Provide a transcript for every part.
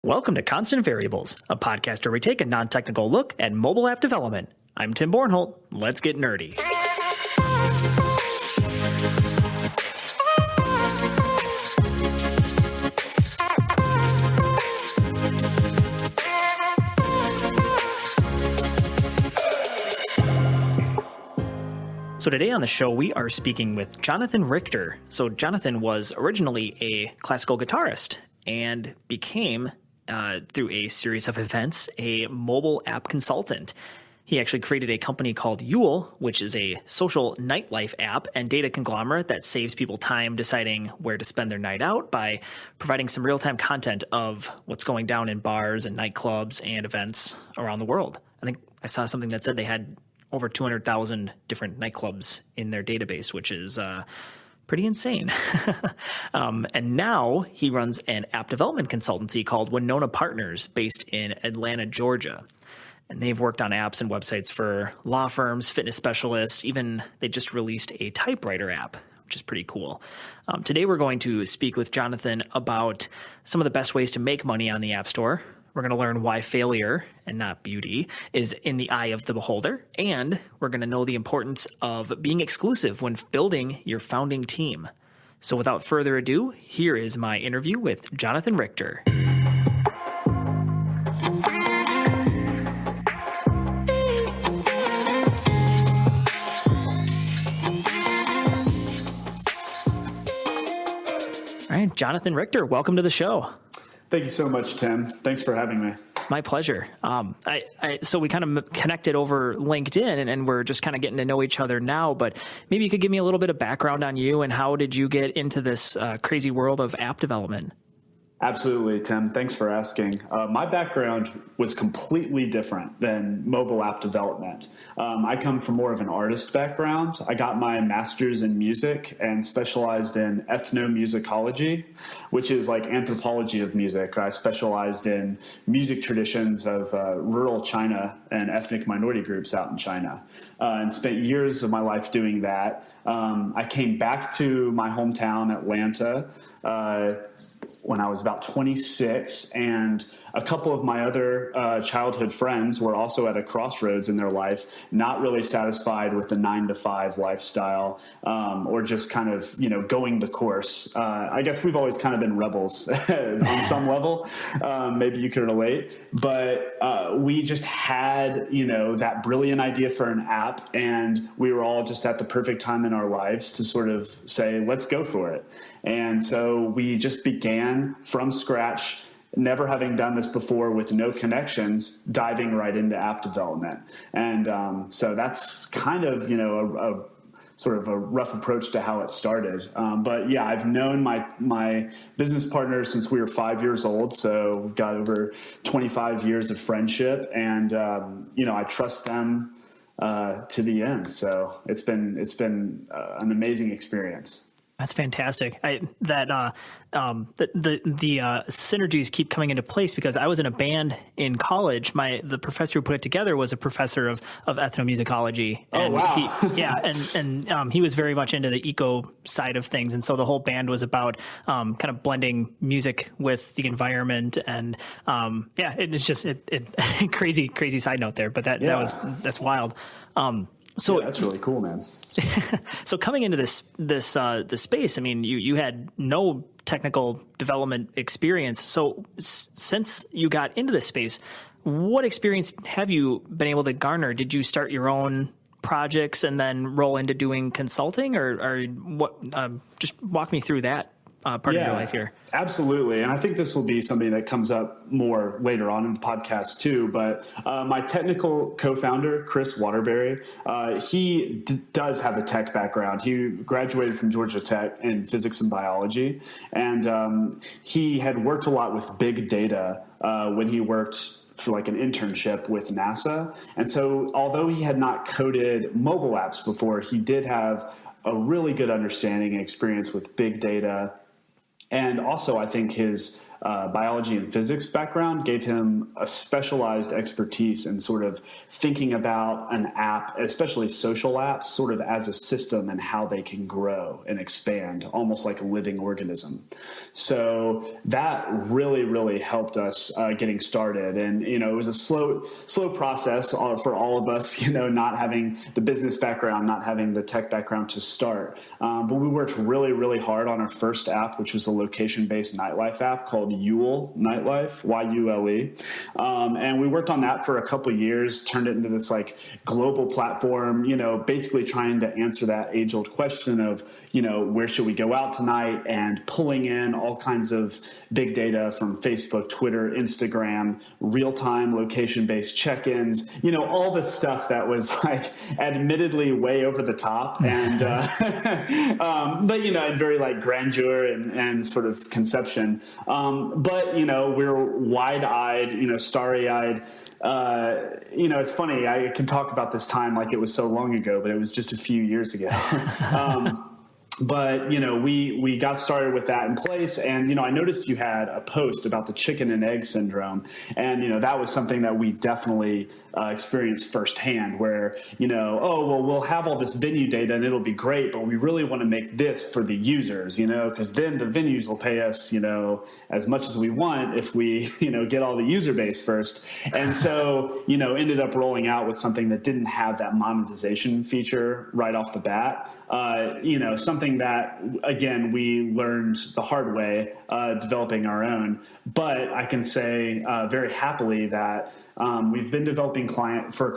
Welcome to Constant Variables, a podcast where we take a non-technical look at mobile app development. I'm Tim Bornholt. Let's get nerdy. So today on the show, we are speaking with Jonathon Richter. So Jonathon was originally a classical guitarist and became, through a series of events, a mobile app consultant. He actually created a company called Yule, which is a social nightlife app and data conglomerate that saves people time deciding where to spend their night out by providing some real-time content of what's going down in bars and nightclubs and events around the world. I think I saw something that said they had over 200,000 different nightclubs in their database, which is pretty insane. And now he runs an app development consultancy called Winona Partners based in Atlanta, Georgia. And they've worked on apps and websites for law firms, fitness specialists, even they just released a typewriter app, which is pretty cool. Today we're going to speak with Jonathon about some of the best ways to make money on the App Store. We're going to learn why failure, and not beauty, is in the eye of the beholder. And we're going to know the importance of being exclusive when building your founding team. So without further ado, here is my interview with Jonathon Richter. All right, Jonathon Richter, welcome to the show. Thank you so much, Tim. Thanks for having me. My pleasure. So we kind of connected over LinkedIn and we're just kind of getting to know each other now, but maybe you could give me a little bit of background on you and how did you get into this crazy world of app development? Absolutely, Tim. Thanks for asking. My background was completely different than mobile app development. I come from more of an artist background. I got my master's in music and specialized in ethnomusicology, which is like anthropology of music. I specialized in music traditions of rural China and ethnic minority groups out in China, and spent years of my life doing that. I came back to my hometown, Atlanta, when I was about 26, and a couple of my other childhood friends were also at a crossroads in their life, not really satisfied with the 9-to-5 lifestyle, or just kind of, going the course. I guess we've always kind of been rebels on some level. Maybe you could relate, but we just had, that brilliant idea for an app, and we were all just at the perfect time in our lives to sort of say, let's go for it. And so we just began from scratch, never having done this before with no connections, diving right into app development. And so that's kind of, a sort of a rough approach to how it started. But yeah, I've known my business partners since we were 5 years old. So we've got over 25 years of friendship, and, I trust them to the end. So it's been an amazing experience. That's fantastic. The synergies keep coming into place because I was in a band in college. The professor who put it together was a professor of ethnomusicology. And wow. He was very much into the eco side of things. And so the whole band was about kind of blending music with the environment. And it's just crazy side note there. But that's wild. So that's really cool, man. So coming into this space, I mean, you had no technical development experience. So since you got into this space, what experience have you been able to garner? Did you start your own projects and then roll into doing consulting, or what? Just walk me through that part of your life here. Absolutely. And I think this will be something that comes up more later on in the podcast too. But my technical co-founder, Chris Waterbury, he does have a tech background. He graduated from Georgia Tech in physics and biology. And he had worked a lot with big data when he worked for like an internship with NASA. And so although he had not coded mobile apps before, he did have a really good understanding and experience with big data. And also, I think his biology and physics background gave him a specialized expertise in sort of thinking about an app, especially social apps, sort of as a system and how they can grow and expand, almost like a living organism. So that really, really helped us getting started. And, it was a slow process for all of us, not having the business background, not having the tech background to start. But we worked really, really hard on our first app, which was a location-based nightlife app called Yule Nightlife, Yule. And we worked on that for a couple of years, turned it into this like global platform, basically trying to answer that age-old question of, where should we go out tonight, and pulling in all kinds of big data from Facebook, Twitter, Instagram, real-time location-based check-ins, all the stuff that was like admittedly way over the top and, but, very like grandeur and sort of conception. But, we're wide-eyed, starry-eyed. It's funny. I can talk about this time like it was so long ago, but it was just a few years ago. But, we got started with that in place. And, I noticed you had a post about the chicken and egg syndrome. And, that was something that we definitely experienced firsthand where, we'll have all this venue data and it'll be great, but we really want to make this for the users, because then the venues will pay us, as much as we want if we, get all the user base first. And so, ended up rolling out with something that didn't have that monetization feature right off the bat. Something that, again, we learned the hard way, developing our own. But I can say very happily that we've been developing apps for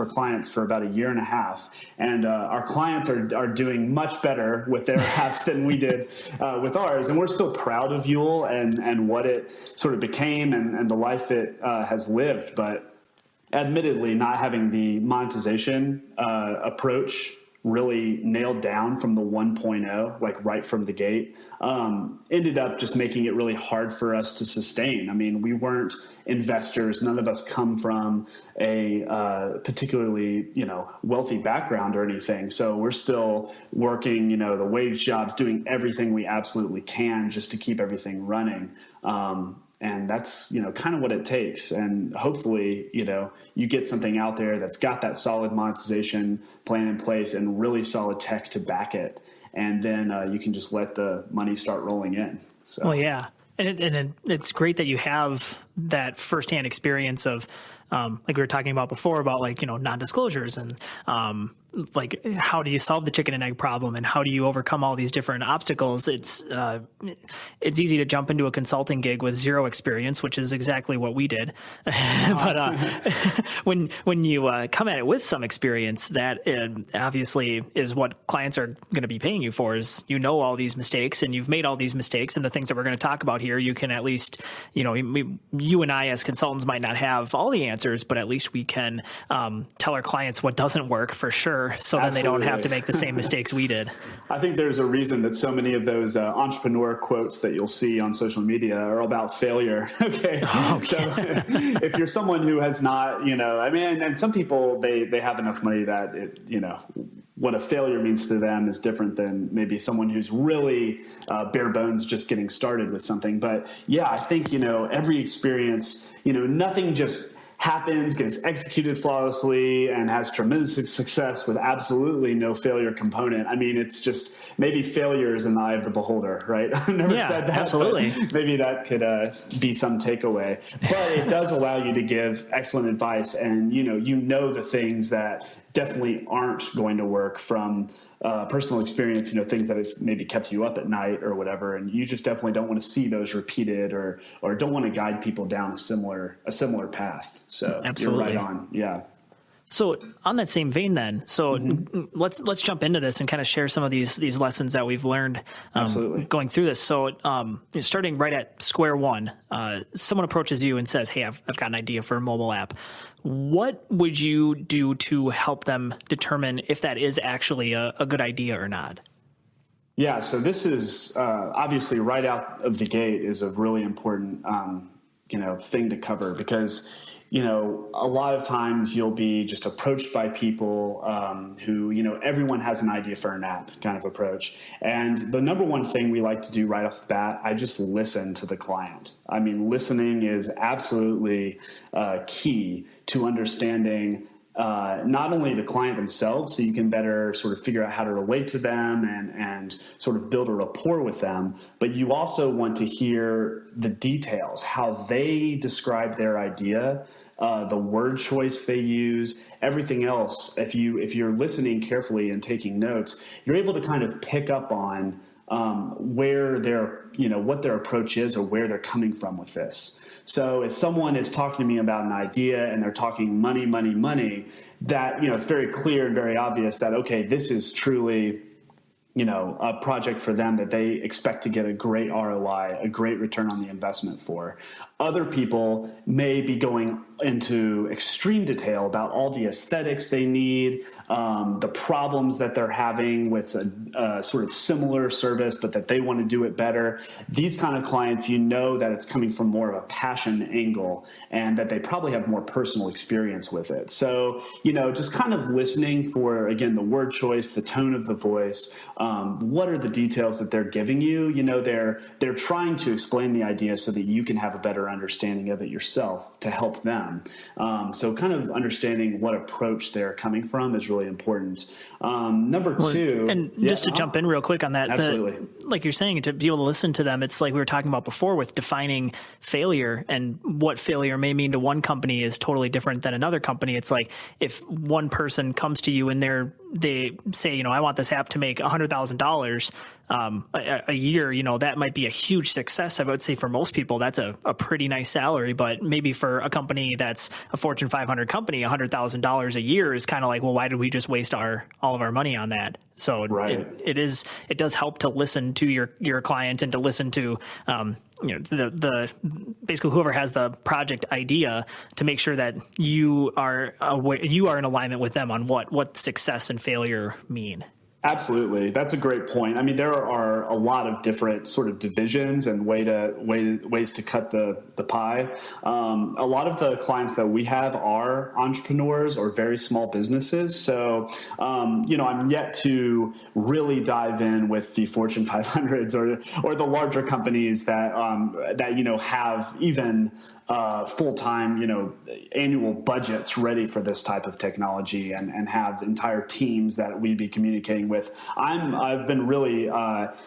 clients for about a year and a half. And our clients are doing much better with their apps than we did with ours. And we're still proud of Yule and what it sort of became and the life it has lived. But admittedly, not having the monetization approach really nailed down from the 1.0, like right from the gate, ended up just making it really hard for us to sustain. I mean, we weren't investors. None of us come from a particularly, wealthy background or anything. So we're still working, the wage jobs, doing everything we absolutely can just to keep everything running. And that's, kind of what it takes. And hopefully, you get something out there that's got that solid monetization plan in place and really solid tech to back it. And then you can just let the money start rolling in. So. Well, yeah. And it's great that you have that firsthand experience of, like we were talking about before, about like, non-disclosures and like how do you solve the chicken and egg problem and how do you overcome all these different obstacles? It's easy to jump into a consulting gig with zero experience, which is exactly what we did. But when you come at it with some experience, that obviously is what clients are going to be paying you for. Is all these mistakes and you've made all these mistakes, and the things that we're going to talk about here, you can at least you and I as consultants might not have all the answers, but at least we can tell our clients what doesn't work for sure. So then they don't have to make the same mistakes we did. I think there's a reason that so many of those entrepreneur quotes that you'll see on social media are about failure. Okay. So if you're someone who has not, and some people, they have enough money that what a failure means to them is different than maybe someone who's really bare bones just getting started with something. But yeah, I think, every experience, nothing just happens, gets executed flawlessly, and has tremendous success with absolutely no failure component. I mean, it's just maybe failure is in the eye of the beholder, right? I've never said that. Absolutely. But maybe that could be some takeaway. But it does allow you to give excellent advice, and the things that definitely aren't going to work from personal experience, things that have maybe kept you up at night or whatever. And you just definitely don't want to see those repeated or don't want to guide people down a similar path. So absolutely. You're right on. Yeah. So on that same vein then, let's jump into this and kind of share some of these lessons that we've learned going through this. So starting right at square one, someone approaches you and says, hey, I've got an idea for a mobile app. What would you do to help them determine if that is actually a good idea or not? Yeah, so this is obviously right out of the gate is a really important thing to cover, because a lot of times you'll be just approached by people who, everyone has an idea for an app kind of approach. And the number one thing we like to do right off the bat, I just listen to the client. I mean, listening is absolutely key to understanding not only the client themselves, so you can better sort of figure out how to relate to them and sort of build a rapport with them, but you also want to hear the details, how they describe their idea, the word choice they use, everything else. If you're listening carefully and taking notes, you're able to kind of pick up on where what their approach is or where they're coming from with this. So if someone is talking to me about an idea and they're talking money, that, it's very clear and very obvious that, okay, this is truly, a project for them that they expect to get a great ROI, a great return on the investment for. Other people may be going into extreme detail about all the aesthetics they need, the problems that they're having with a sort of similar service, but that they want to do it better. These kind of clients, that it's coming from more of a passion angle and that they probably have more personal experience with it. So, just kind of listening for, again, the word choice, the tone of the voice, what are the details that they're giving you? They're trying to explain the idea so that you can have a better understanding of it yourself to help them. So kind of understanding what approach they're coming from is really important. Number two. And just to jump in real quick on that, absolutely. Like you're saying, to be able to listen to them, it's like we were talking about before with defining failure, and what failure may mean to one company is totally different than another company. It's like if one person comes to you and they say, I want this app to make $100,000 a year, that might be a huge success. I would say for most people, that's a pretty nice salary, but maybe for a company that's a Fortune 500 company, $100,000 a year is kind of like, well, why did we just waste all of our money on that? So right. It does help to listen to your client and to listen to, the basically whoever has the project idea, to make sure that you are in alignment with them on what success and failure mean. Absolutely. That's a great point. I mean, there are a lot of different sort of divisions and ways to cut the pie. A lot of the clients that we have are entrepreneurs or very small businesses. So, I'm yet to really dive in with the Fortune 500s or the larger companies that have even full-time, annual budgets ready for this type of technology and have entire teams that we'd be communicating with. I've been really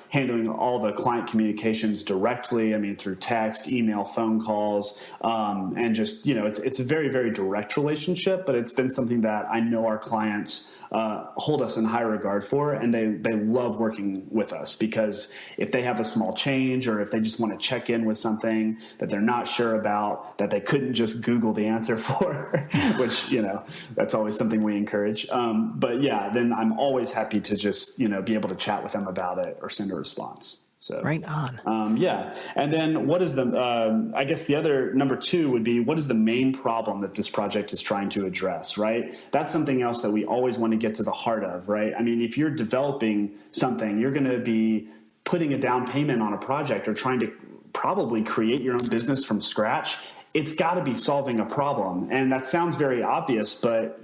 handling all the client communications directly. I mean, through text, email, phone calls, and just, it's a very, very direct relationship, but it's been something that I know our clients hold us in high regard for, and they love working with us, because if they have a small change or if they just want to check in with something that they're not sure about, that they couldn't just Google the answer for, which, that's always something we encourage. But yeah, then I'm always happy to just, be able to chat with them about it or send a response. So right on. Yeah. And then what is I guess the other number two would be, what is the main problem that this project is trying to address, right? That's something else that we always want to get to the heart of, right? I mean, if you're developing something, you're going to be putting a down payment on a project or trying to probably create your own business from scratch. It's got to be solving a problem. And that sounds very obvious, but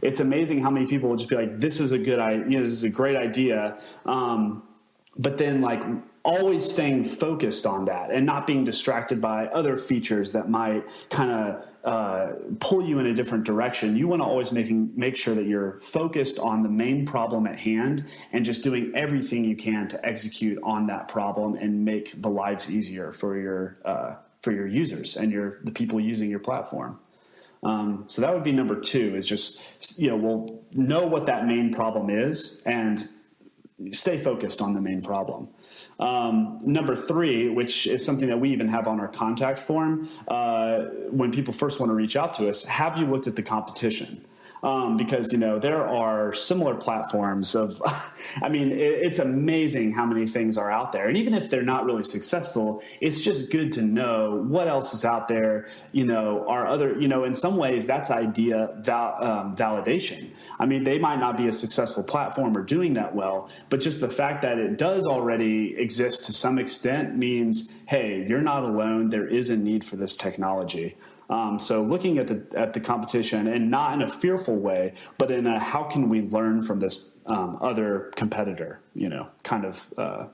it's amazing how many people will just be like, this is a good idea. This is a great idea. But then always staying focused on that and not being distracted by other features that might kind of pull you in a different direction. You want to always make sure that you're focused on the main problem at hand and just doing everything you can to execute on that problem and make the lives easier for your users and the people using your platform. So that would be number two, is just, we'll know what that main problem is and stay focused on the main problem. Number three, which is something that we even have on our contact form, when people first want to reach out to us, have you looked at the competition? because, there are similar platforms of, I mean, it's amazing how many things are out there. And even if they're not really successful, it's just good to know what else is out there, are other, in some ways that's validation. I mean, they might not be a successful platform or doing that well, but just the fact that it does already exist to some extent means, hey, you're not alone. There is a need for this technology. So looking at the competition, and not in a fearful way, but in a how can we learn from this other competitor, kind of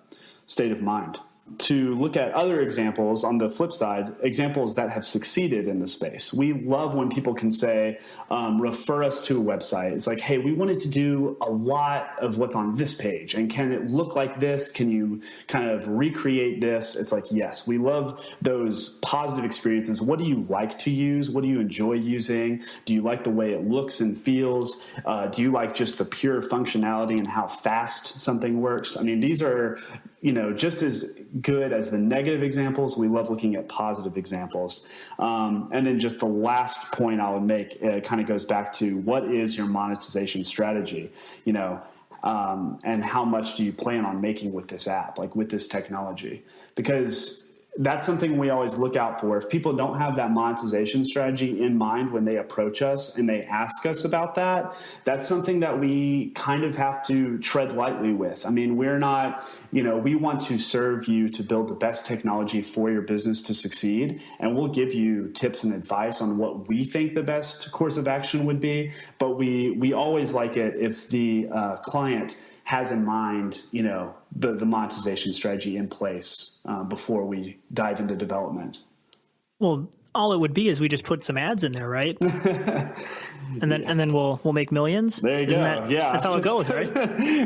state of mind. To look at other examples on the flip side, examples that have succeeded in the space. We love when people can say, refer us to a website. It's like, hey, we wanted to do a lot of what's on this page, and can it look like this? Can you kind of recreate this? It's like, yes, we love those positive experiences. What do you like to use? What do you enjoy using? Do you like the way it looks and feels? Do you like just the pure functionality and how fast something works? I mean, these are, just as good as the negative examples. We love looking at positive examples. And then just the last point I would make kind of goes back to what is your monetization strategy, and how much do you plan on making with this app, like with this technology? Because that's something we always look out for. If people don't have that monetization strategy in mind when they approach us and they ask us about that, that's something that we kind of have to tread lightly with. I mean, we're not, we want to serve you to build the best technology for your business to succeed. And we'll give you tips and advice on what we think the best course of action would be. But we always like it if the client has in mind, the monetization strategy in place before we dive into development. Well, all it would be is we just put some ads in there, right? and then we'll make millions. There you go. That's how it goes, right?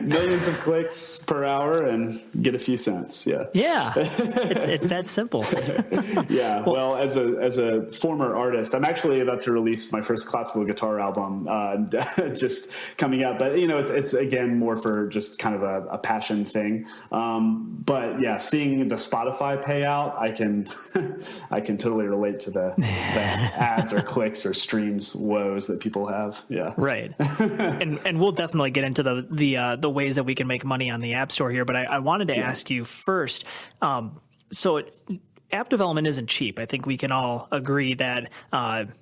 Millions of clicks per hour and get a few cents. Yeah. Yeah. It's that simple. Yeah. Well, as a former artist, I'm actually about to release my first classical guitar album, just coming out. But it's again more for just kind of a passion thing. But yeah, seeing the Spotify payout, I can totally relate to the ads or clicks or streams woes that people have. Yeah. Right. and we'll definitely get into the ways that we can make money on the App Store here. But I wanted to ask you first, app development isn't cheap. I think we can all agree that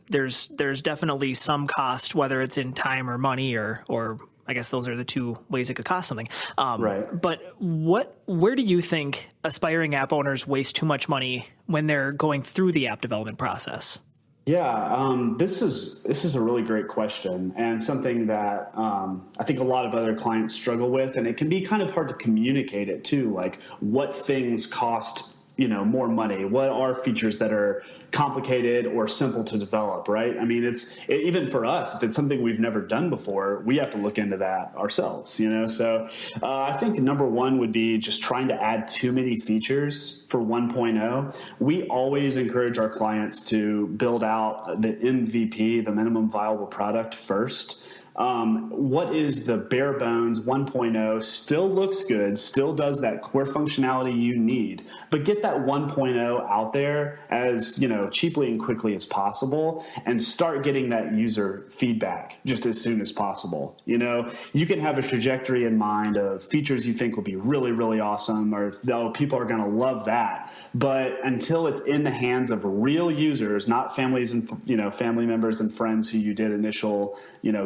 there's definitely some cost, whether it's in time or money, or I guess those are the two ways it could cost something. Right. But where do you think aspiring app owners waste too much money when they're going through the app development process? Yeah, this is a really great question, and something that I think a lot of other clients struggle with, and it can be kind of hard to communicate it too, like what things cost more money? What are features that are complicated or simple to develop, right? I mean, even for us, if it's something we've never done before, we have to look into that ourselves, So I think number one would be just trying to add too many features for 1.0. We always encourage our clients to build out the MVP, the minimum viable product, first. What is the bare bones 1.0 still looks good, still does that core functionality you need, but get that 1.0 out there as, cheaply and quickly as possible, and start getting that user feedback just as soon as possible. You can have a trajectory in mind of features you think will be really, really awesome, or people are going to love that. But until it's in the hands of real users, not families and, family members and friends who you did initial,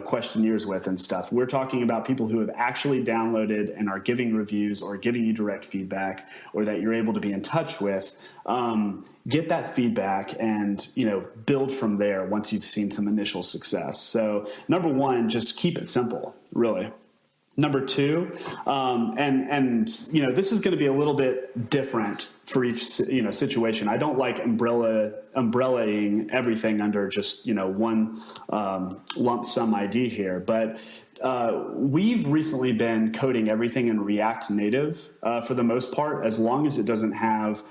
questionnaires with and stuff. We're talking about people who have actually downloaded and are giving reviews or giving you direct feedback, or that you're able to be in touch with. Get that feedback and, build from there once you've seen some initial success. So number one, just keep it simple, really. Number two, this is going to be a little bit different for each, situation. I don't like umbrellaing everything under just, one lump sum ID here, but we've recently been coding everything in React Native for the most part, as long as it doesn't have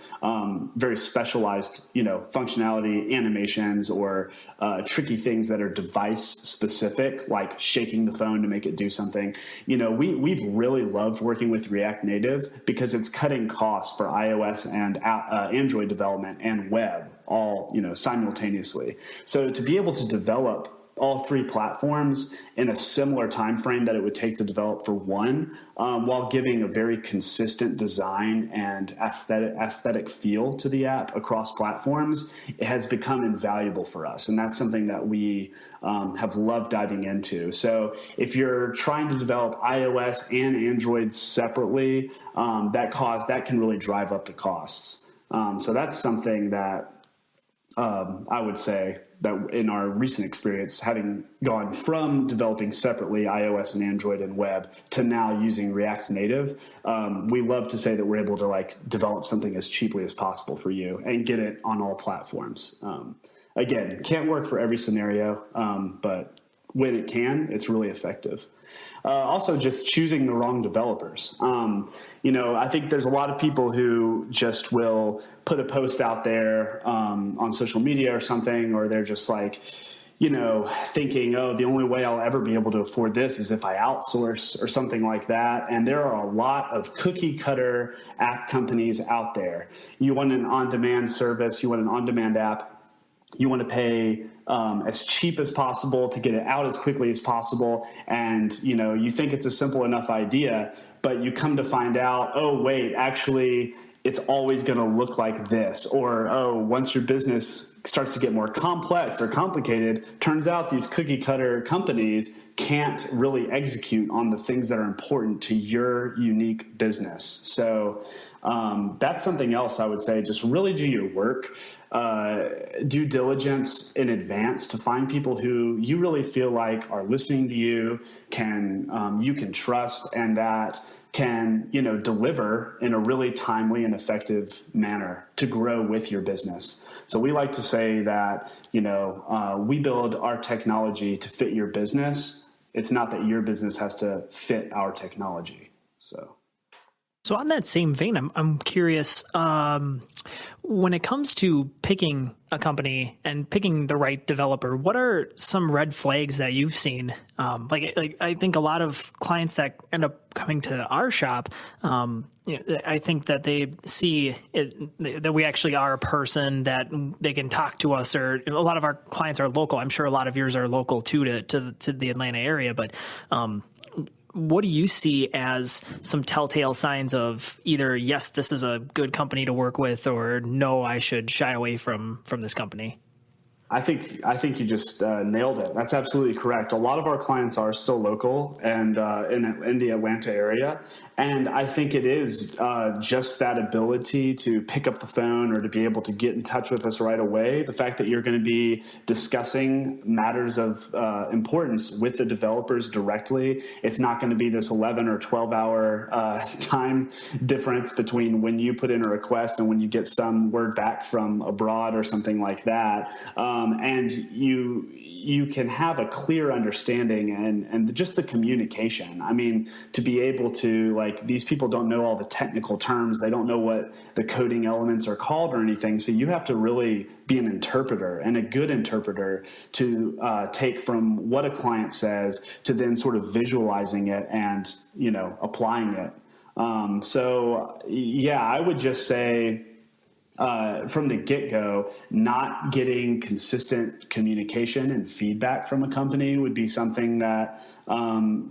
very specialized, functionality, animations, or tricky things that are device specific, like shaking the phone to make it do something. We've really loved working with React Native because it's cutting costs for iOS and Android development and web all, simultaneously. So to be able to develop all three platforms in a similar time frame that it would take to develop for one, while giving a very consistent design and aesthetic feel to the app across platforms, it has become invaluable for us. And that's something that we have loved diving into. So if you're trying to develop iOS and Android separately, that can really drive up the costs. So that's something that I would say that in our recent experience, having gone from developing separately iOS and Android and web to now using React Native, we love to say that we're able to like develop something as cheaply as possible for you and get it on all platforms. Again, can't work for every scenario, but when it can, it's really effective. Also, just choosing the wrong developers. I think there's a lot of people who just will put a post out there on social media or something, or they're just like, thinking, oh, the only way I'll ever be able to afford this is if I outsource or something like that. And there are a lot of cookie cutter app companies out there. You want an on-demand service, you want an on-demand app, you want to pay as cheap as possible to get it out as quickly as possible. And, you think it's a simple enough idea, but you come to find out, oh, wait, actually, it's always going to look like this. Or, oh, once your business starts to get more complex or complicated, turns out these cookie cutter companies can't really execute on the things that are important to your unique business. So that's something else I would say, just really do your work. Due diligence in advance to find people who you really feel like are listening to you, you can trust, and that can, deliver in a really timely and effective manner to grow with your business. So we like to say that, we build our technology to fit your business. It's not that your business has to fit our technology. So on that same vein, I'm curious, when it comes to picking a company and picking the right developer, what are some red flags that you've seen? Like I think a lot of clients that end up coming to our shop, I think that they see that we actually are a person that they can talk to us, or a lot of our clients are local. I'm sure a lot of yours are local too to the Atlanta area, but what do you see as some telltale signs of either, yes, this is a good company to work with, or no, I should shy away from this company? I think you just nailed it. That's absolutely correct. A lot of our clients are still local and in the Atlanta area. And I think it is just that ability to pick up the phone or to be able to get in touch with us right away. The fact that you're going to be discussing matters of importance with the developers directly. It's not going to be this 11 or 12 hour time difference between when you put in a request and when you get some word back from abroad or something like that. And you can have a clear understanding and just the communication. I mean, to be able to, like, these people don't know all the technical terms. They don't know what the coding elements are called or anything. So you have to really be an interpreter, and a good interpreter, to take from what a client says to then sort of visualizing it and, applying it. So yeah, I would just say, from the get-go, not getting consistent communication and feedback from a company would be something that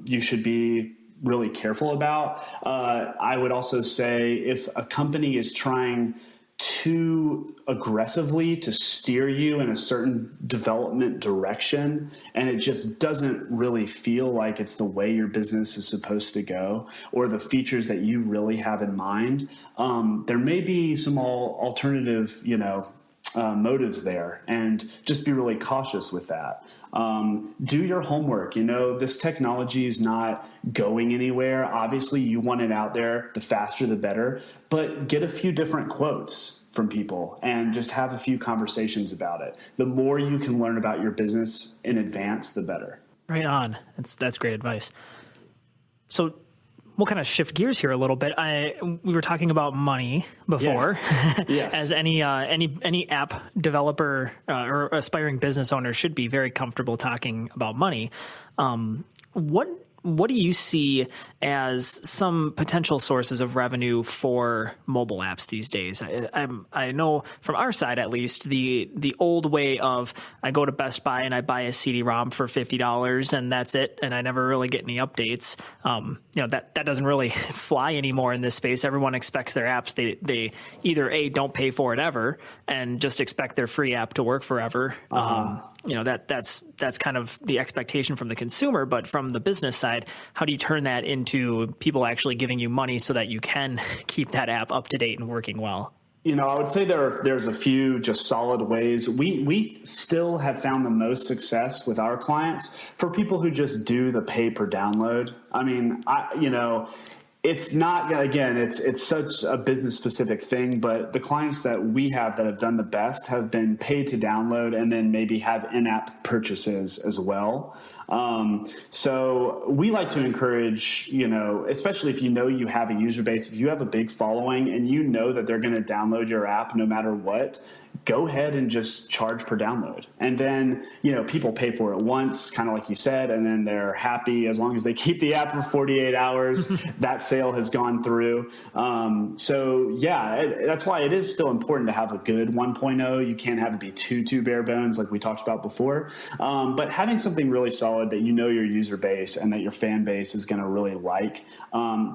you should be really careful about. I would also say if a company is trying too aggressively to steer you in a certain development direction, and it just doesn't really feel like it's the way your business is supposed to go, or the features that you really have in mind, there may be some alternative, motives there, and just be really cautious with that. Do your homework. This technology is not going anywhere. Obviously, you want it out there. The faster, the better. But get a few different quotes from people and just have a few conversations about it. The more you can learn about your business in advance, the better. Right on. That's great advice. So we'll kind of shift gears here a little bit. We were talking about money before. Yeah. Yes. As any app developer or aspiring business owner should be very comfortable talking about money. what do you see as some potential sources of revenue for mobile apps these days? I know from our side, at least, the old way of I go to Best Buy and I buy a CD-ROM for $50 and that's it, and I never really get any updates. That doesn't really fly anymore in this space. Everyone expects their apps. They either don't pay for it ever and just expect their free app to work forever. That's kind of the expectation from the consumer, but from the business side, how do you turn that into people actually giving you money so that you can keep that app up to date and working well? I would say there's a few just solid ways. We still have found the most success with our clients for people who just do the pay per download. I mean, it's not, again, it's such a business specific thing, but the clients that we have that have done the best have been paid to download and then maybe have in-app purchases as well. So we like to encourage, especially if you have a user base, if you have a big following and you know that they're going to download your app no matter what, go ahead and just charge per download. And then, people pay for it once, kind of like you said, and then they're happy as long as they keep the app for 48 hours, that sale has gone through. That's why it is still important to have a good 1.0. You can't have it be too bare bones like we talked about before. But having something really solid that your user base and that your fan base is going to really like,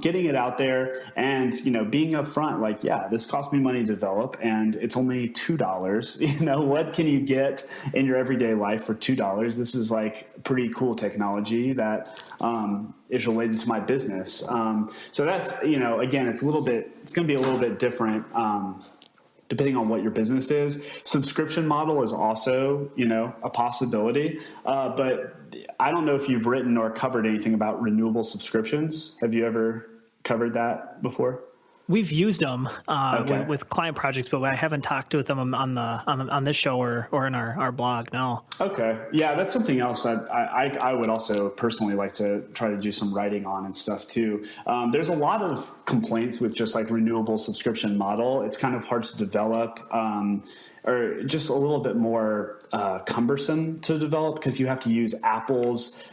getting it out there and, being upfront, like, this cost me money to develop and it's only $2. What can you get in your everyday life for $2? This is like pretty cool technology that is related to my business. So that's, again, it's going to be a little bit different depending on what your business is. Subscription model is also, a possibility. But I don't know if you've written or covered anything about renewable subscriptions. Have you ever covered that before? We've used them with client projects, but I haven't talked with them on this show or in our blog. No. Okay. Yeah, that's something else I would also personally like to try to do some writing on and stuff too. There's a lot of complaints with just like renewable subscription model. It's kind of hard to develop. Or just a little bit more cumbersome to develop because you have to use Apple's,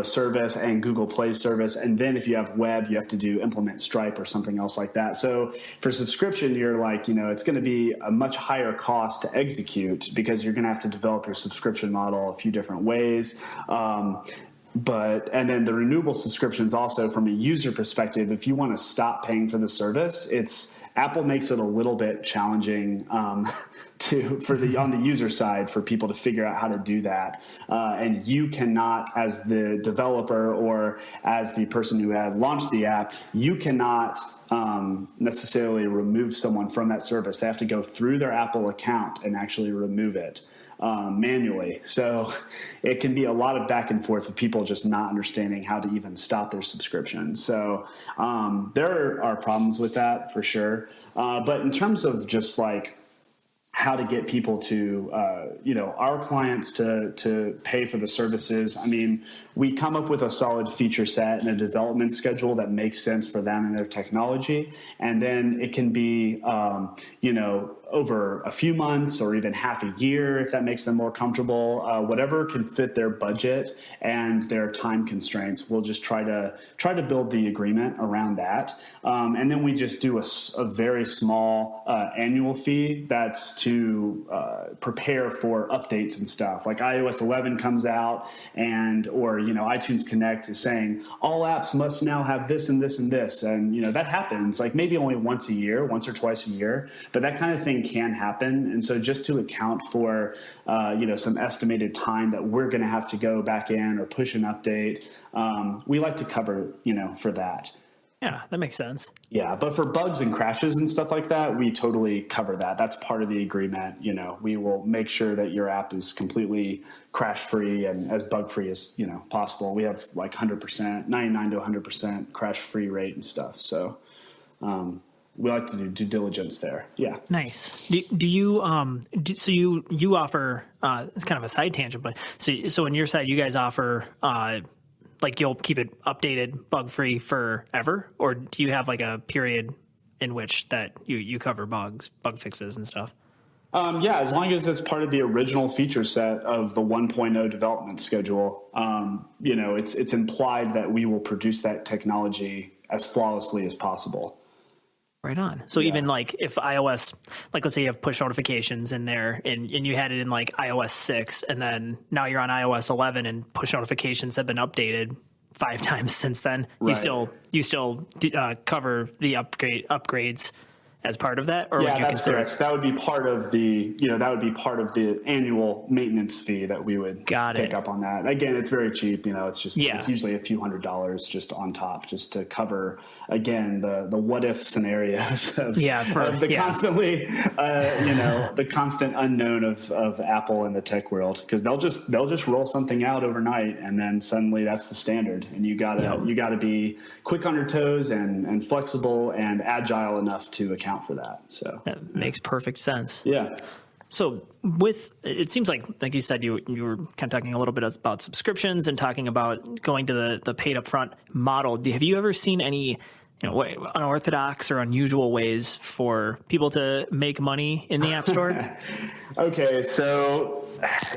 service and Google Play service. And then if you have web, you have to implement Stripe or something else like that. So for subscription, you're like, it's going to be a much higher cost to execute because you're going to have to develop your subscription model a few different ways. And then the renewable subscriptions also from a user perspective, if you want to stop paying for the service, Apple makes it a little bit challenging on the user side for people to figure out how to do that. And you cannot, as the developer or as the person who had launched the app, you cannot necessarily remove someone from that service. They have to go through their Apple account and actually remove it manually. So it can be a lot of back and forth of people just not understanding how to even stop their subscription. So there are problems with that for sure. But in terms of just like how to get people to, our clients to pay for the services. I mean, we come up with a solid feature set and a development schedule that makes sense for them and their technology. And then it can be, over a few months or even half a year, if that makes them more comfortable, whatever can fit their budget and their time constraints. We'll just try to build the agreement around that. And then we just do a very small annual fee that's to prepare for updates and stuff. Like iOS 11 comes out or iTunes Connect is saying all apps must now have this and this and this. And, that happens like maybe only once or twice a year, but that kind of thing can happen. And so just to account for, some estimated time that we're going to have to go back in or push an update, we like to cover, for that. Yeah, that makes sense. Yeah, but for bugs and crashes and stuff like that, we totally cover that. That's part of the agreement. We will make sure that your app is completely crash-free and as bug-free as, possible. We have like 100%, 99 to 100% crash-free rate and stuff. So we like to do due diligence there. Yeah. Nice. Do you so you offer it's kind of a side tangent, but so on your side you guys offer like you'll keep it updated, bug-free forever, or do you have like a period in which that you cover bug fixes and stuff? Yeah, as long as it's part of the original feature set of the 1.0 development schedule, it's implied that we will produce that technology as flawlessly as possible. Right on. So even like if iOS, like let's say you have push notifications in there and you had it in like iOS 6 and then now you're on iOS 11 and push notifications have been updated 5 times since then, right. you still cover the upgrades as part of that, or yeah, would you that's consider correct. That would be part of the annual maintenance fee that we would take up on that. Again, it's very cheap. It's usually a few $100s just on top, just to cover again the what if scenarios of constantly the constant unknown of Apple and the tech world, because they'll just roll something out overnight and then suddenly that's the standard, and you gotta be quick on your toes and flexible and agile enough to account for that. So that makes perfect sense. Yeah. So it seems like you said, you were kind of talking a little bit about subscriptions and talking about going to the paid upfront model. Have you ever seen any unorthodox or unusual ways for people to make money in the App Store? Okay, so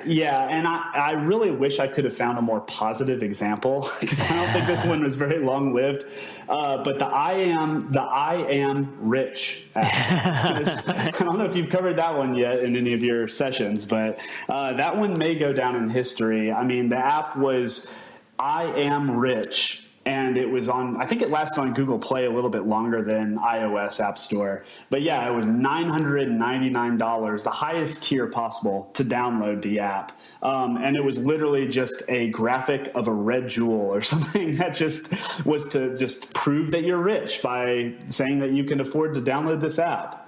yeah, and I really wish I could have found a more positive example, because I don't think this one was very long lived. But the I am rich app. I don't know if you've covered that one yet in any of your sessions, but that one may go down in history. I mean, the app was I am rich. And it was I think it lasted on Google Play a little bit longer than iOS App Store. But yeah, it was $999, the highest tier possible, to download the app. And it was literally just a graphic of a red jewel or something that just was to just prove that you're rich by saying that you can afford to download this app.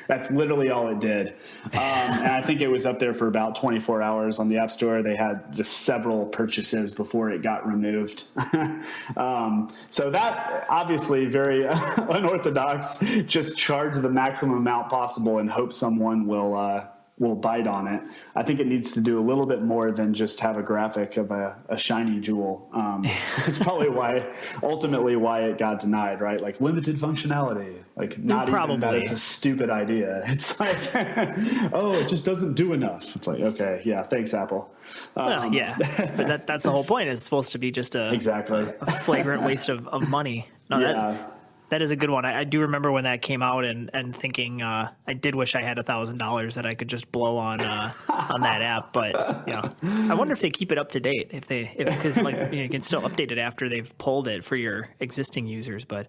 That's literally all it did. And I think it was up there for about 24 hours on the App Store. They had just several purchases before it got removed. So that obviously very unorthodox, just charge the maximum amount possible and hope someone will bite on it. I think it needs to do a little bit more than just have a graphic of a shiny jewel. It's probably ultimately why it got denied, right? Like limited functionality, like not even that it's a stupid idea. It's like, oh, it just doesn't do enough. It's like, okay, yeah, thanks, Apple. Well, yeah, but that's the whole point. It's supposed to be just a flagrant waste of money. No, that is a good one. I do remember when that came out and thinking, I did wish I had $1,000 that I could just blow on that app. But I wonder if they keep it up to date, because you can still update it after they've pulled it for your existing users. But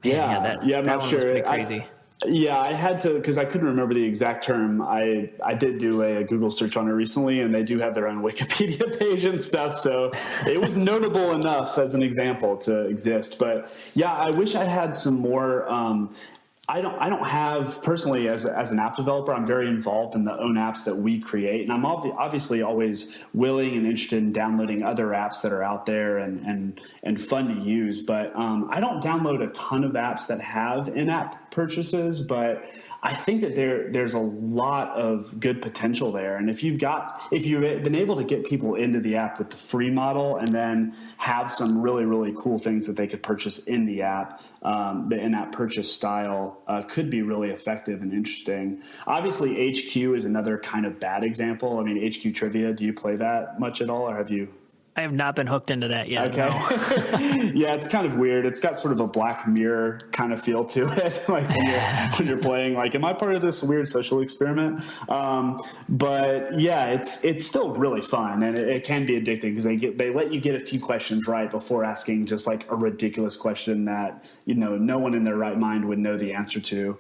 man, I'm not sure. Was pretty crazy. I had to, because I couldn't remember the exact term. I did do a Google search on it recently, and they do have their own Wikipedia page and stuff. So it was notable enough as an example to exist. But yeah, I wish I had some more. I don't have personally as an app developer. I'm very involved in the own apps that we create, and I'm obviously always willing and interested in downloading other apps that are out there and fun to use. But I don't download a ton of apps that have in-app purchases, but I think that there's a lot of good potential there. And if you've been able to get people into the app with the free model and then have some really, really cool things that they could purchase in the app, the in-app purchase style could be really effective and interesting. Obviously, HQ is another kind of bad example. I mean, HQ Trivia, do you play that much at all, or have you? I have not been hooked into that yet. Okay. No. Yeah, it's kind of weird. It's got sort of a Black Mirror kind of feel to it. Like when you're playing, like, am I part of this weird social experiment? But yeah, it's still really fun, and it can be addicting because they let you get a few questions right before asking just like a ridiculous question that no one in their right mind would know the answer to.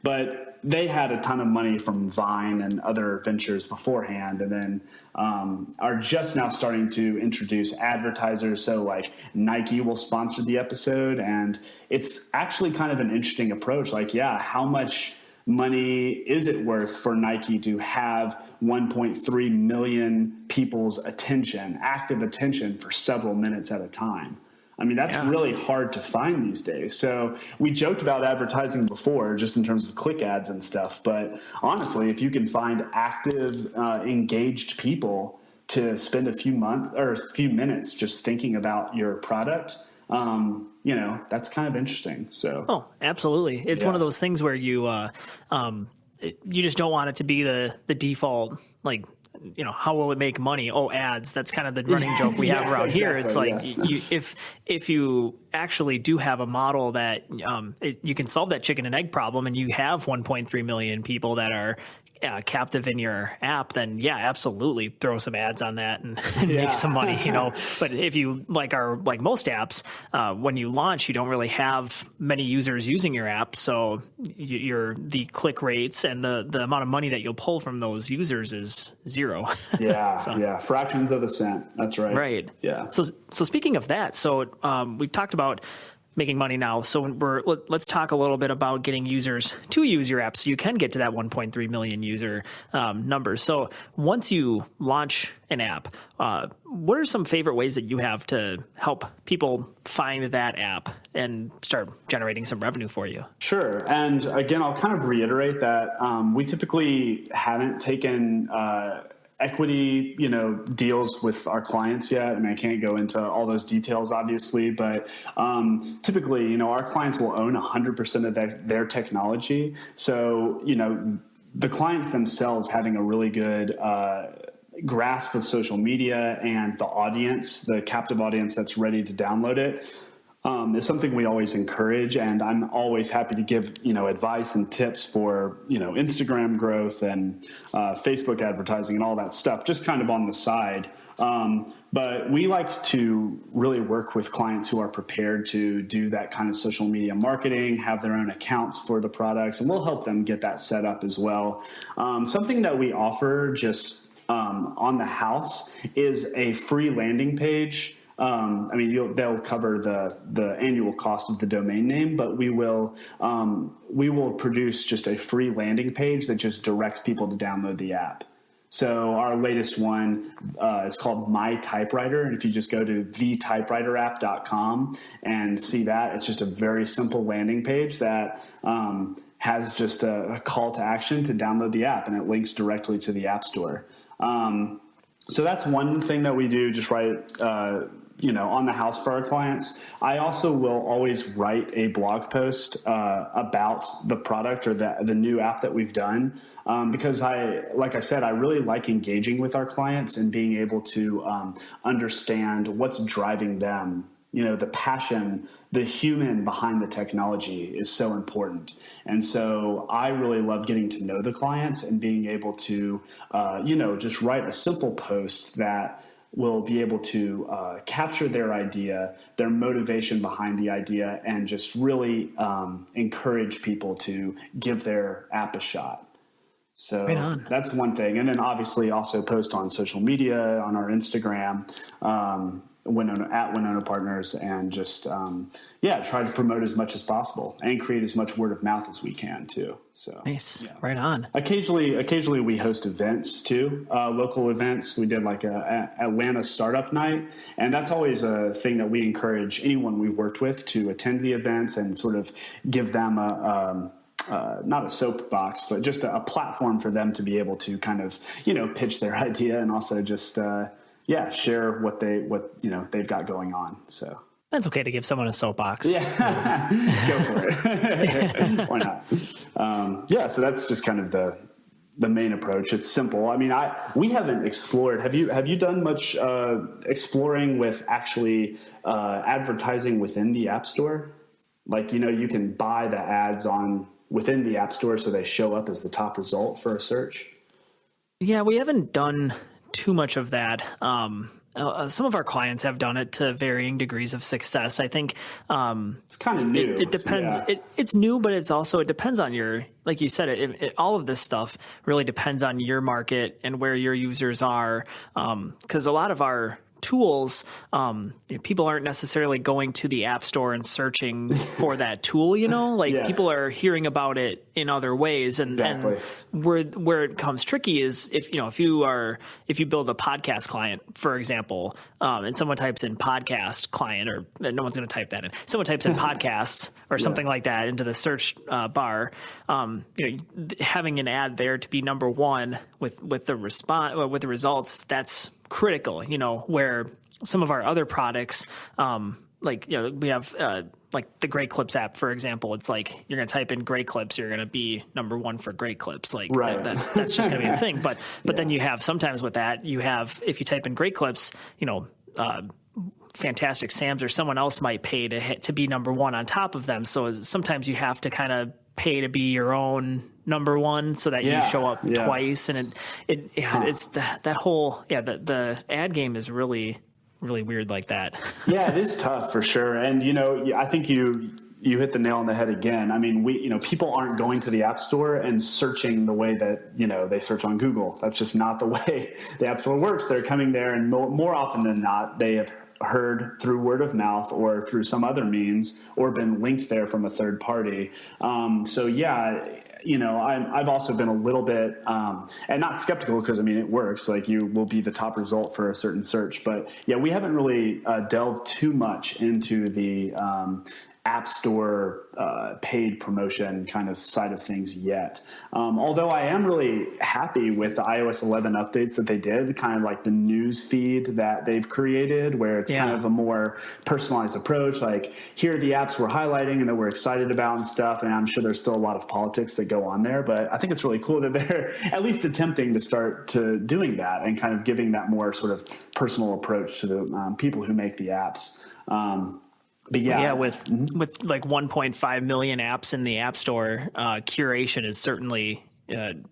But they had a ton of money from Vine and other ventures beforehand, and then are just now starting to introduce advertisers. So like Nike will sponsor the episode, and it's actually kind of an interesting approach. Like, how much money is it worth for Nike to have 1.3 million people's active attention for several minutes at a time? I mean, that's really hard to find these days. So we joked about advertising before, just in terms of click ads and stuff. But honestly, if you can find active, engaged people to spend a few minutes just thinking about your product, that's kind of interesting. So, absolutely, it's one of those things where you, you just don't want it to be the default, like, how will it make money? Oh, ads. That's kind of the running joke we have around here. It's like, if you actually do have a model that you can solve that chicken and egg problem, and you have 1.3 million people that are captive in your app, then absolutely throw some ads on that and make some money, But if you like most apps, when you launch, you don't really have many users using your app, so the click rates and the amount of money that you'll pull from those users is zero. Fractions of a cent. That's right. Right. Yeah. So speaking of that, we've talked about making money now. So let's talk a little bit about getting users to use your app so you can get to that 1.3 million user number. So once you launch an app, what are some favorite ways that you have to help people find that app and start generating some revenue for you? Sure. And again, I'll kind of reiterate that we typically haven't taken equity, deals with our clients yet. I mean, I can't go into all those details, obviously, but typically, our clients will own 100% of their technology. So, the clients themselves having a really good grasp of social media and the audience, the captive audience that's ready to download it, is something we always encourage. And I'm always happy to give, advice and tips for, Instagram growth and Facebook advertising and all that stuff, just kind of on the side. But we like to really work with clients who are prepared to do that kind of social media marketing, have their own accounts for the products, and we'll help them get that set up as well. Something that we offer just on the house is a free landing page. They'll cover the annual cost of the domain name, but we will produce just a free landing page that just directs people to download the app. So our latest one is called My Typewriter. And if you just go to thetypewriterapp.com and see that, it's just a very simple landing page that has just a call to action to download the app, and it links directly to the App Store. So that's one thing that we do, just write, on the house for our clients. I also will always write a blog post about the product or the new app that we've done, because like I said, I really like engaging with our clients and being able to understand what's driving them. The passion, the human behind the technology is so important. And so I really love getting to know the clients and being able to, just write a simple post that will be able to capture their idea, their motivation behind the idea, and just really encourage people to give their app a shot. So that's one thing. And then obviously also post on social media, on our Instagram, Winona Partners, and just try to promote as much as possible and create as much word of mouth as we can too. So nice. Right on. Occasionally we host events too, local events. We did like a Atlanta startup night, and that's always a thing that we encourage anyone we've worked with to attend the events and sort of give them not a soapbox, but just a platform for them to be able to kind of, pitch their idea and also just, share what they've got going on. So that's okay to give someone a soapbox. Yeah, go for it. Why not? So that's just kind of the main approach. It's simple. I mean, we haven't explored. Have you done much exploring with actually advertising within the App Store? Like, you can buy the ads within the App Store so they show up as the top result for a search. Yeah, we haven't done too much of that. Some of our clients have done it to varying degrees of success. I think it's kind of new. It depends. Yeah. It's new, but it depends on your, like you said, all of this stuff really depends on your market and where your users are. Because a lot of our tools, people aren't necessarily going to the App Store and searching for that tool, yes. People are hearing about it in other ways. And, exactly. and where it becomes tricky is if you build a podcast client, for example, and someone types in podcast client, or no one's going to type that in, someone types in podcasts or something like that into the search bar, having an ad there to be number one with the results, that's critical, where some of our other products, we have like the Great Clips app, for example, it's like you're going to type in Great Clips, you're going to be number one for Great Clips. Like right. that's just going to be a thing. But then you have sometimes with that, you have, if you type in Great Clips, Fantastic Sam's or someone else might pay to be number one on top of them. So sometimes you have to kind of pay to be your own number one so that you show up twice. And it's that whole, the ad game is really, really weird like that. Yeah, it is tough for sure. And, I think you hit the nail on the head again. I mean, people aren't going to the App Store and searching the way that, they search on Google. That's just not the way the App Store works. They're coming there, and more often than not, they have heard through word of mouth or through some other means or been linked there from a third party. I've also been a little bit, and not skeptical because, it works. Like, you will be the top result for a certain search. But, we haven't really delved too much into the App Store paid promotion kind of side of things yet. Although I am really happy with the iOS 11 updates that they did, kind of like the news feed that they've created, where it's kind of a more personalized approach. Like, here are the apps we're highlighting and that we're excited about and stuff. And I'm sure there's still a lot of politics that go on there, but I think it's really cool that they're at least attempting to start to doing that and kind of giving that more sort of personal approach to the people who make the apps. But with like 1.5 million apps in the App Store, curation is certainly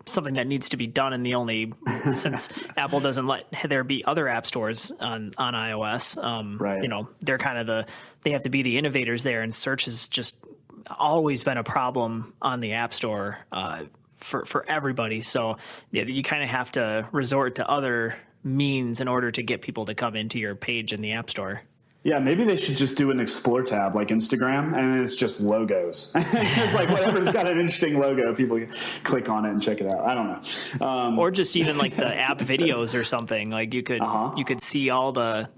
something that needs to be done. And since Apple doesn't let there be other app stores on iOS, right. They're kind of they have to be the innovators there. And search has just always been a problem on the App Store for everybody. So you kind of have to resort to other means in order to get people to come into your page in the App Store. Yeah, maybe they should just do an Explore tab like Instagram, and it's just logos. It's like whatever's got an interesting logo, people click on it and check it out. I don't know. Or just even like the app videos or something. Like you could see all the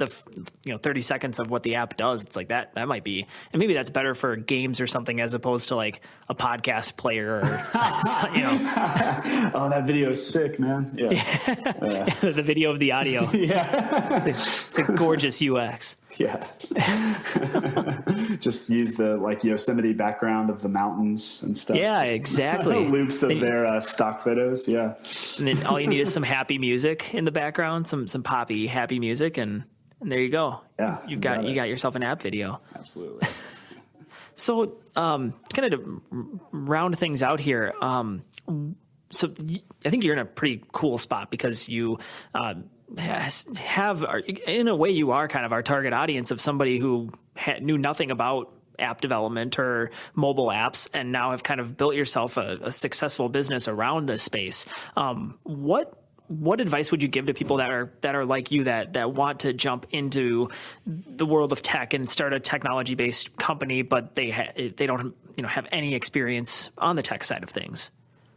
30 seconds of what the app does. It's like that might be, and maybe that's better for games or something as opposed to like a podcast player or Oh, that video is sick, man. Yeah. The video of the audio. Yeah. It's a gorgeous UX. Yeah. Just use the Yosemite background of the mountains and stuff. Yeah, exactly. Loops of their stock photos. Yeah. And then all you need is some happy music in the background, some poppy happy music, and there you go. Yeah. You got yourself an app video. Absolutely. So, kind of to round things out here, so I think you're in a pretty cool spot because you have, in a way, you are kind of our target audience of somebody who knew nothing about app development or mobile apps and now have kind of built yourself a successful business around this space. What advice would you give to people that are like you that want to jump into the world of tech and start a technology-based company, but they don't have any experience on the tech side of things?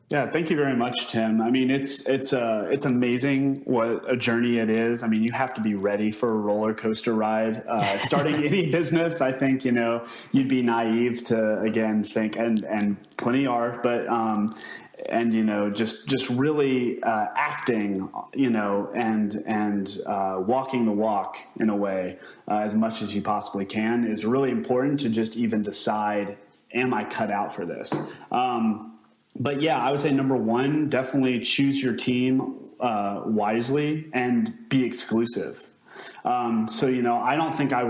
Yeah, thank you very much, Tim. I mean, it's amazing what a journey it is. I mean, you have to be ready for a roller coaster ride. Starting any business, I think you'd be naive to again think, and plenty are, but just really acting, and walking the walk in a way as much as you possibly can is really important to just even decide, am I cut out for this? But yeah, I would say number one, definitely choose your team wisely and be exclusive. I don't think I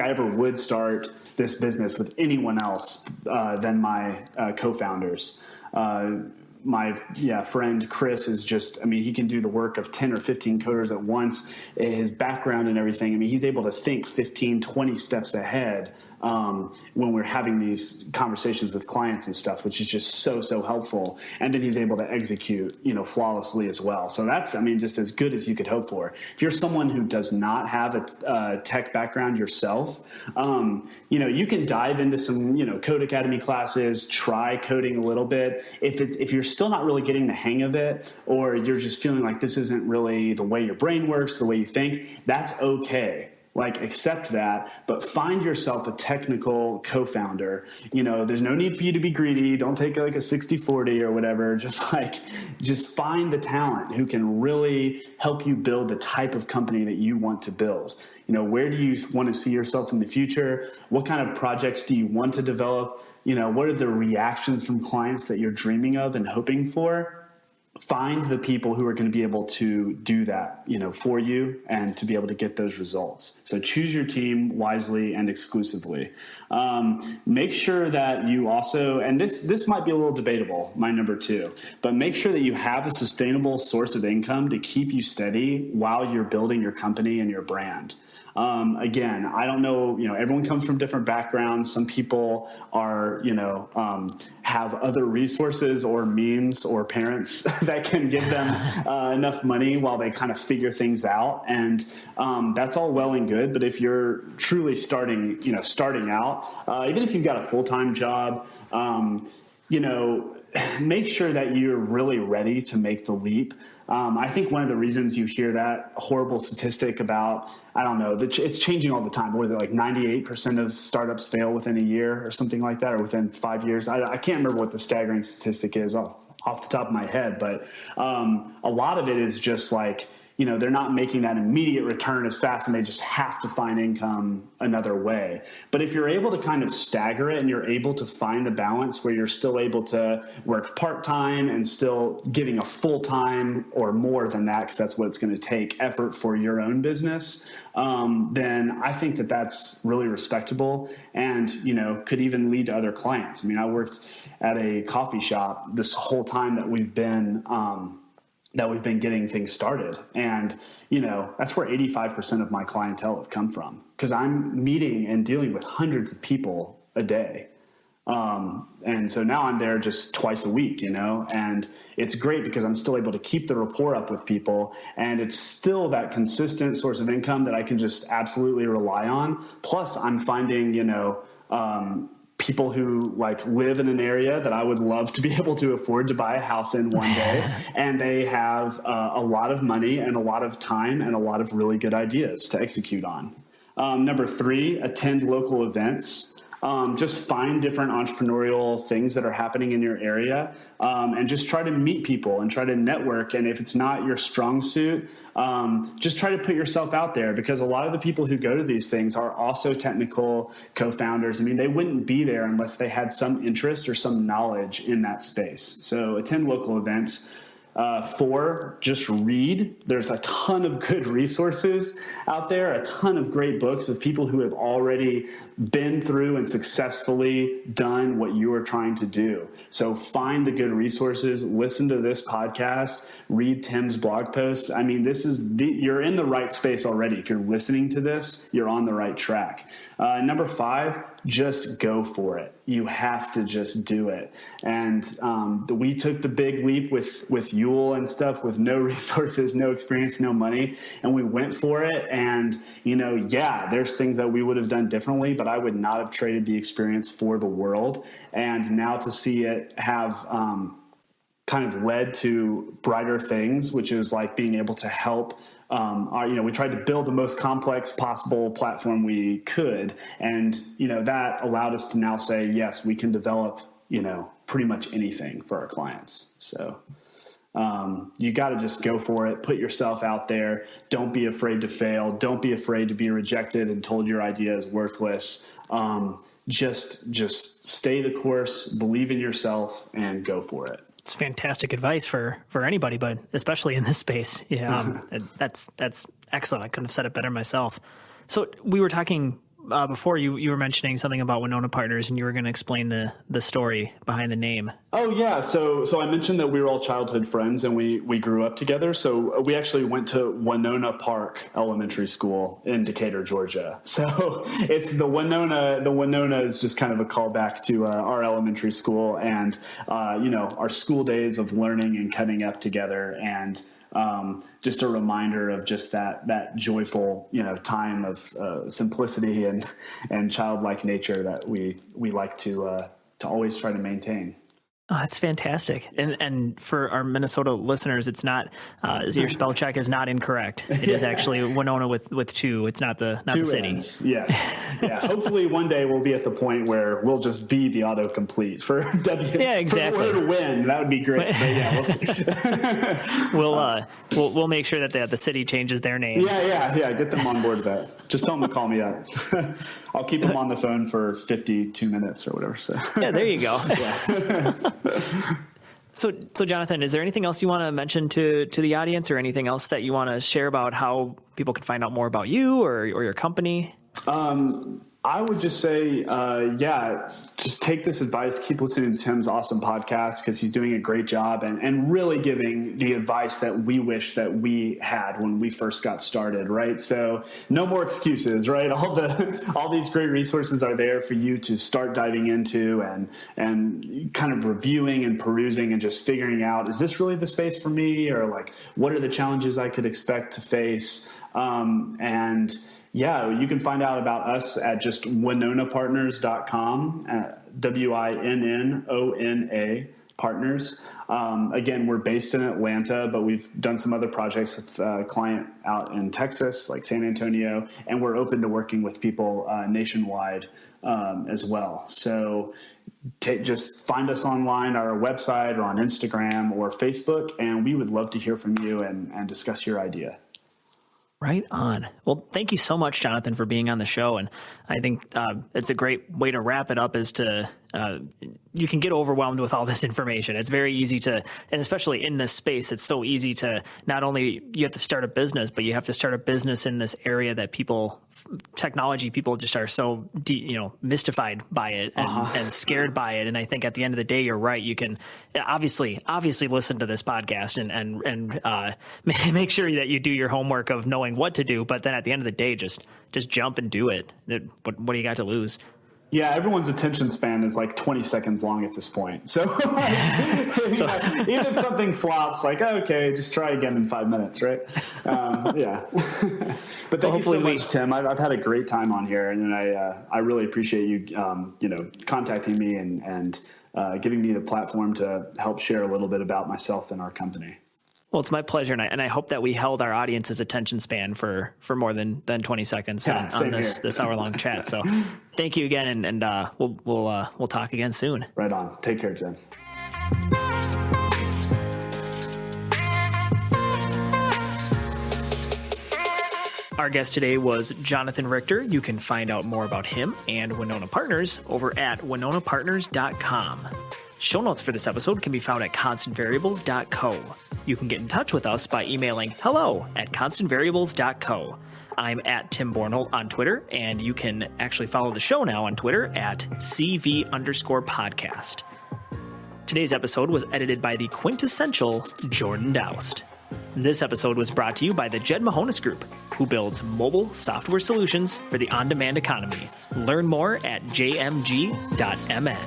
ever would start this business with anyone else than my co-founders. My friend Chris is he can do the work of 10 or 15 coders at once. His background and everything, he's able to think 15, 20 steps ahead when we're having these conversations with clients and stuff, which is just so helpful. And then he's able to execute, flawlessly as well. So that's, just as good as you could hope for. If you're someone who does not have a tech background yourself, you can dive into some, Code Academy classes, try coding a little bit. If you're still not really getting the hang of it, or you're just feeling like this isn't really the way your brain works, the way you think, that's okay. like accept that, but find yourself a technical co-founder. There's no need for you to be greedy. Don't take like a 60-40 or whatever. Just find the talent who can really help you build the type of company that you want to build. Where do you want to see yourself in the future? What kind of projects do you want to develop? What are the reactions from clients that you're dreaming of and hoping for? Find the people who are going to be able to do that, for you and to be able to get those results. So choose your team wisely and exclusively. Make sure that you also, and this might be a little debatable, my number 2, but make sure that you have a sustainable source of income to keep you steady while you're building your company and your brand. Again, I don't know, everyone comes from different backgrounds. Some people are, have other resources or means or parents that can give them enough money while they kind of figure things out. And that's all well and good. But if you're truly starting out, even if you've got a full-time job, make sure that you're really ready to make the leap. I think one of the reasons you hear that horrible statistic about, I don't know, it's changing all the time. What is it, like 98% of startups fail within a year or something like that, or within 5 years? I can't remember what the staggering statistic is off the top of my head, but a lot of it is just like, they're not making that immediate return as fast and they just have to find income another way. But if you're able to kind of stagger it and you're able to find the balance where you're still able to work part-time and still giving a full-time or more than that, because that's what it's going to take, effort for your own business, then I think that that's really respectable and, could even lead to other clients. I mean, I worked at a coffee shop this whole time that we've been getting things started. And, that's where 85% of my clientele have come from, because I'm meeting and dealing with hundreds of people a day. And so now I'm there just twice a week, and it's great because I'm still able to keep the rapport up with people. And it's still that consistent source of income that I can just absolutely rely on. Plus I'm finding, people who live in an area that I would love to be able to afford to buy a house in one day. And they have a lot of money and a lot of time and a lot of really good ideas to execute on. Number 3, attend local events. Just find different entrepreneurial things that are happening in your area, and just try to meet people and try to network. And if it's not your strong suit, just try to put yourself out there, because a lot of the people who go to these things are also technical co-founders. I mean, they wouldn't be there unless they had some interest or some knowledge in that space. So attend local events. 4, just read. There's a ton of good resources out there, a ton of great books of people who have already been through and successfully done what you are trying to do. So find the good resources, listen to this podcast, read Tim's blog post. I mean, you're in the right space already. If you're listening to this, you're on the right track. Number 5, just go for it. You have to just do it. And we took the big leap with Yule and stuff, with no resources, no experience, no money, and we went for it. And there's things that we would have done differently, but I would not have traded the experience for the world. And now to see it have kind of led to brighter things, which is like being able to help. We tried to build the most complex possible platform we could. And, that allowed us to now say, yes, we can develop, pretty much anything for our clients. So you got to just go for it. Put yourself out there. Don't be afraid to fail. Don't be afraid to be rejected and told your idea is worthless. Just stay the course, believe in yourself, and go for it. It's fantastic advice for anybody, but especially in this space. Yeah, that's excellent. I couldn't have said it better myself. So we were talking before, you were mentioning something about Winona Partners, and you were going to explain the story behind the name. Oh yeah, so I mentioned that we were all childhood friends and we grew up together. So we actually went to Winona Park Elementary School in Decatur, Georgia. So it's the Winona. The Winona is just kind of a callback to our elementary school and our school days of learning and cutting up together, and just a reminder of just that joyful, time of simplicity and childlike nature that we like to always try to maintain. Oh, that's fantastic. And for our Minnesota listeners, it's not, your spell check is not incorrect. It is actually Winona with two. It's not the city. Ends. Yeah. Yeah. Hopefully one day we'll be at the point where we'll just be the autocomplete for W. Yeah, exactly. For the word win. That would be great. But yeah, we'll make sure that the city changes their name. Yeah. Get them on board with that. Just tell them to call me up. I'll keep them on the phone for 52 minutes or whatever. So yeah, there you go. Yeah. So Jonathon, is there anything else you want to mention to the audience, or anything else that you want to share about how people can find out more about you or your company? I would just say, just take this advice. Keep listening to Tim's awesome podcast, because he's doing a great job and really giving the advice that we wish that we had when we first got started, right? So no more excuses, right? All these great resources are there for you to start diving into and kind of reviewing and perusing and just figuring out, is this really the space for me? Or like, what are the challenges I could expect to face? Yeah, you can find out about us at just WinnonaPartners.com, WINNONA Partners. Again, we're based in Atlanta, but we've done some other projects with a client out in Texas, like San Antonio, and we're open to working with people nationwide as well. So just find us online, our website, or on Instagram or Facebook, and we would love to hear from you and discuss your idea. Right on. Well, thank you so much, Jonathon, for being on the show. And I think it's a great way to wrap it up, is to you can get overwhelmed with all this information. It's very easy to, and especially in this space, it's so easy to not only you have to start a business, but you have to start a business in this area that technology people just are so mystified by it and scared by it. And I think at the end of the day, you're right. You can obviously listen to this podcast and make sure that you do your homework of knowing what to do. But then at the end of the day, just jump and do it. What do you got to lose? Yeah, everyone's attention span is like 20 seconds long at this point. So, even if something flops, like, okay, just try again in 5 minutes, right? Yeah. But thank you so much, Tim. I've had a great time on here, and I really appreciate you, contacting me and giving me the platform to help share a little bit about myself and our company. Well, it's my pleasure, and I hope that we held our audience's attention span for more than 20 seconds on this hour-long chat. So thank you again, and we'll talk again soon. Right on. Take care, Jen. Our guest today was Jonathon Richter. You can find out more about him and Winona Partners over at WinnonaPartners.com. Show notes for this episode can be found at constantvariables.co. You can get in touch with us by emailing hello@constantvariables.co. I'm at Tim Bornholt on Twitter, and you can actually follow the show now on Twitter at CV_podcast. Today's episode was edited by the quintessential Jordan Doust. This episode was brought to you by the Jed Mahonis Group, who builds mobile software solutions for the on-demand economy. Learn more at jmg.mn.